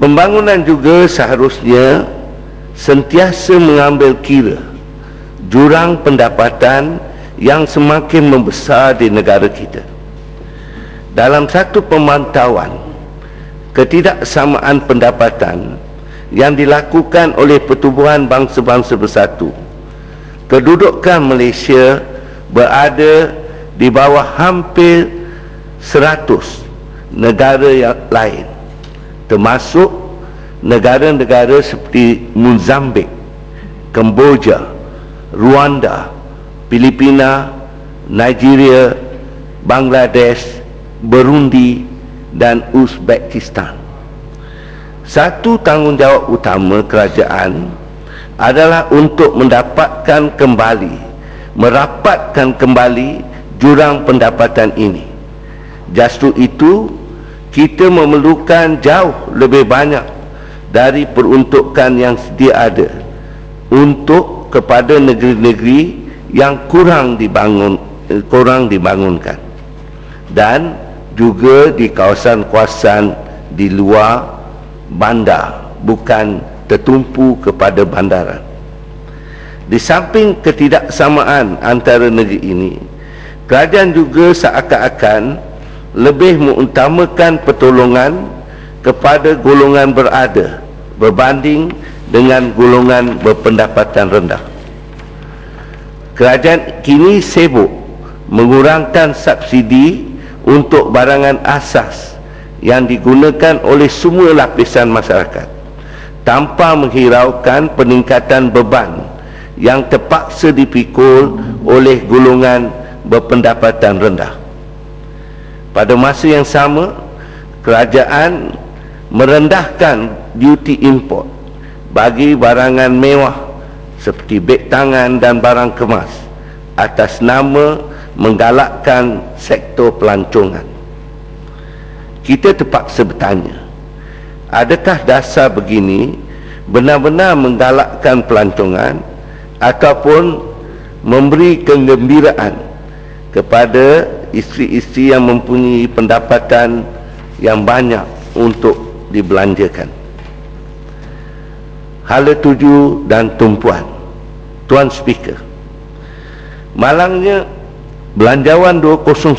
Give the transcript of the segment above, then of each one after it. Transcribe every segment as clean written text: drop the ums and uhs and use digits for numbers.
Pembangunan juga seharusnya sentiasa mengambil kira jurang pendapatan yang semakin membesar di negara kita. Dalam satu pemantauan ketidaksamaan pendapatan yang dilakukan oleh Pertubuhan Bangsa-Bangsa Bersatu, kedudukan Malaysia berada di bawah hampir 100 negara yang lain, termasuk negara-negara seperti Mozambik, Kemboja, Rwanda, Filipina, Nigeria, Bangladesh, Burundi dan Uzbekistan. Satu tanggungjawab utama kerajaan adalah untuk merapatkan kembali jurang pendapatan ini. Justru itu, kita memerlukan jauh lebih banyak dari peruntukan yang sedia ada untuk kepada negeri-negeri yang kurang dibangunkan, dan juga di kawasan-kawasan di luar bandar, bukan tertumpu kepada bandaran. Di samping ketidaksamaan antara negeri ini, kerajaan juga seakan-akan lebih mengutamakan pertolongan kepada golongan berada berbanding dengan golongan berpendapatan rendah. Kerajaan kini sibuk mengurangkan subsidi untuk barangan asas yang digunakan oleh semua lapisan masyarakat, tanpa menghiraukan peningkatan beban yang terpaksa dipikul oleh golongan berpendapatan rendah. Pada masa yang sama, kerajaan merendahkan duty import bagi barangan mewah seperti beg tangan dan barang kemas atas nama menggalakkan sektor pelancongan. Kita terpaksa bertanya, adakah dasar begini benar-benar menggalakkan pelancongan ataupun memberi kegembiraan kepada isteri-isteri yang mempunyai pendapatan yang banyak untuk dibelanjakan? Hala 7 dan tumpuan. Tuan Speaker, malangnya Belanjawan 2011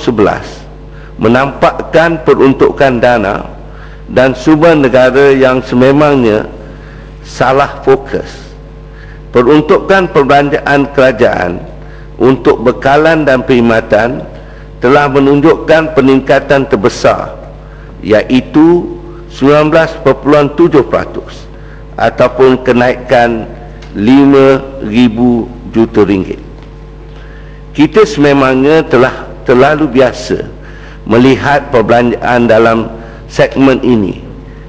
menampakkan peruntukan dana dan sumber negara yang sememangnya salah fokus. Peruntukan perbelanjaan kerajaan untuk bekalan dan perkhidmatan telah menunjukkan peningkatan terbesar, iaitu 19.7%, ataupun kenaikan 5,000 juta ringgit. Kita sememangnya telah terlalu biasa melihat perbelanjaan dalam segmen ini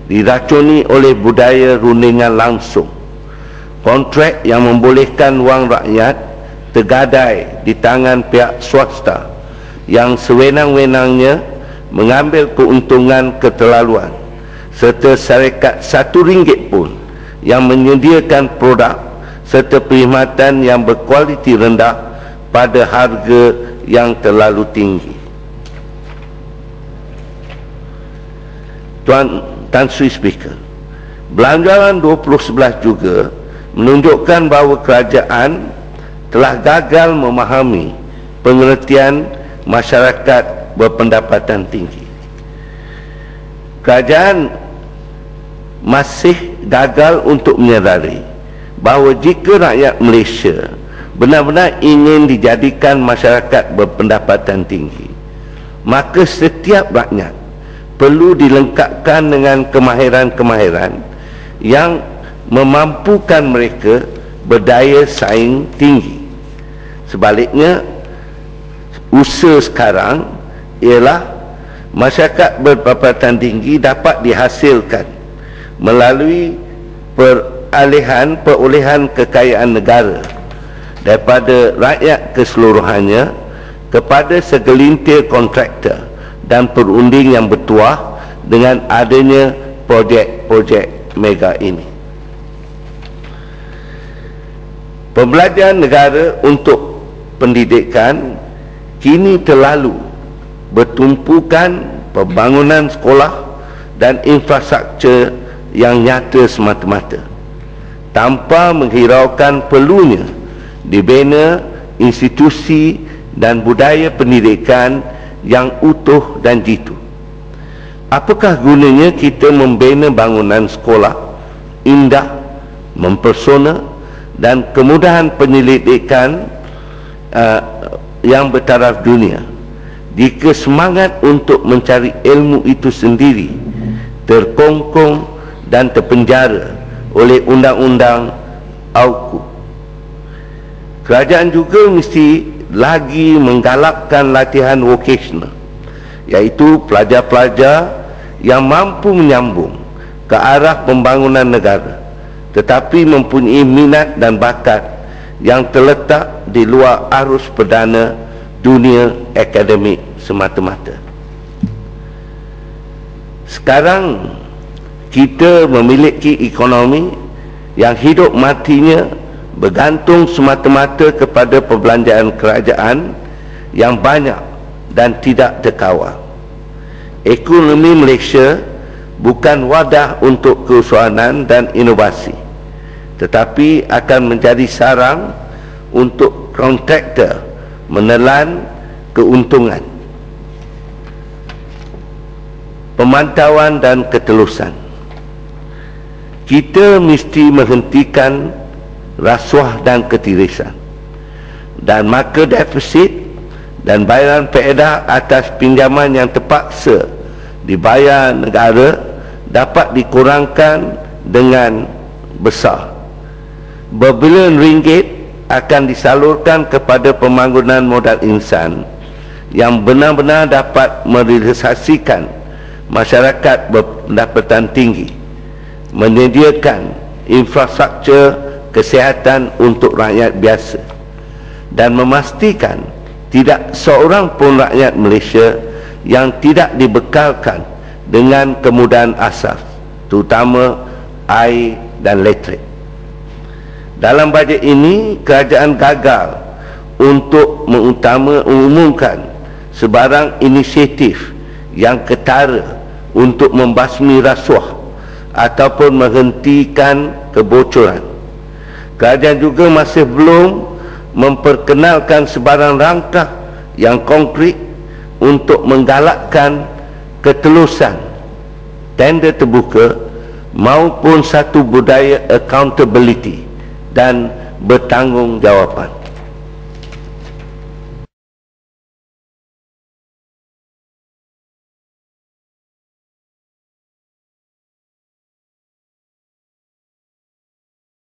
diracuni oleh budaya rundingan langsung, kontrak yang membolehkan wang rakyat tergadai di tangan pihak swasta yang sewenang-wenangnya mengambil keuntungan keterlaluan, serta syarikat RM1 pun yang menyediakan produk serta perkhidmatan yang berkualiti rendah pada harga yang terlalu tinggi. Tan Sri Speaker, Belanjawan 2011 juga menunjukkan bahawa kerajaan telah gagal memahami pengertian masyarakat berpendapatan tinggi. Kerajaan masih gagal untuk menyedari bahawa jika rakyat Malaysia benar-benar ingin dijadikan masyarakat berpendapatan tinggi, maka setiap rakyat perlu dilengkapkan dengan kemahiran-kemahiran yang memampukan mereka berdaya saing tinggi. Sebaliknya, usaha sekarang ialah masyarakat berpendapatan tinggi dapat dihasilkan melalui perolehan kekayaan negara daripada rakyat keseluruhannya kepada segelintir kontraktor dan perunding yang bertuah dengan adanya projek-projek mega ini. Pembelanjaan negara untuk pendidikan kini terlalu bertumpukan pembangunan sekolah dan infrastruktur yang nyata semata-mata, tanpa menghiraukan perlunya dibina institusi dan budaya pendidikan yang utuh dan jitu. Apakah gunanya kita membina bangunan sekolah indah, mempersona dan kemudahan penyelidikan yang bertaraf dunia, jika semangat untuk mencari ilmu itu sendiri terkongkong dan terpenjara oleh undang-undang AUKU? Kerajaan juga mesti lagi menggalakkan latihan vocational, iaitu pelajar-pelajar yang mampu menyambung ke arah pembangunan negara tetapi mempunyai minat dan bakat yang terletak di luar arus perdana dunia akademik semata-mata. Sekarang kita memiliki ekonomi yang hidup matinya bergantung semata-mata kepada perbelanjaan kerajaan yang banyak dan tidak terkawal. Ekonomi Malaysia bukan wadah untuk keusahanan dan inovasi, tetapi akan menjadi sarang untuk kontraktor menelan keuntungan. Pemantauan dan ketelusan. Kita mesti menghentikan rasuah dan ketirisan, dan maka defisit dan bayaran faedah atas pinjaman yang terpaksa dibayar negara dapat dikurangkan dengan besar. Berbilion ringgit akan disalurkan kepada pembangunan modal insan yang benar-benar dapat merealisasikan masyarakat berpendapatan tinggi, menyediakan infrastruktur kesihatan untuk rakyat biasa, dan memastikan tidak seorang pun rakyat Malaysia yang tidak dibekalkan dengan kemudahan asas, terutama air dan elektrik. Dalam bajet ini, kerajaan gagal untuk mengumumkan sebarang inisiatif yang ketara untuk membasmi rasuah ataupun menghentikan kebocoran. Kerajaan juga masih belum memperkenalkan sebarang langkah yang konkret untuk menggalakkan ketelusan, tender terbuka maupun satu budaya accountability dan bertanggungjawab.